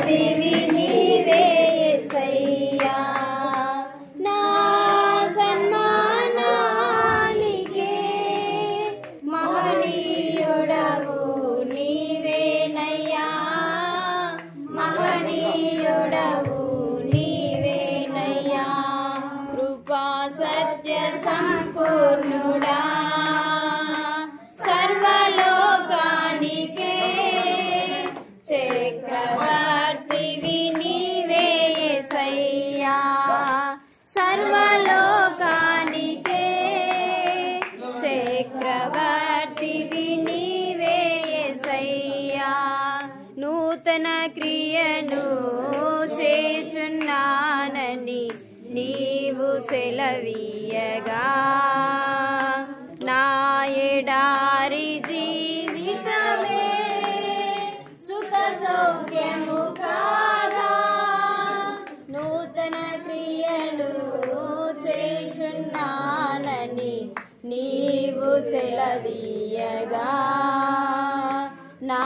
రక్షకుడవైతివి నీవే యేసయ్యా నా సన్మానానికే మహనీయుడవు నీవేనయ్యా మహనీయుడవు నీవేనయ్యా కృపా సత్య సంపూర్ణుడా సర్వలోకానికే చక్రవర్తివి నీవే యేసయ్యా సర్వలోకానికే చక్రవర్తివి నీవే యేసయ్యా నూతన క్రియను చేచున్నానని నీవు సెలవీయగా నా ఎడారి జీవితమే సుఖ సౌఖ్యము కాగా నూతన క్రియలు చేచున్నానని నీవు సెలవీయగా నా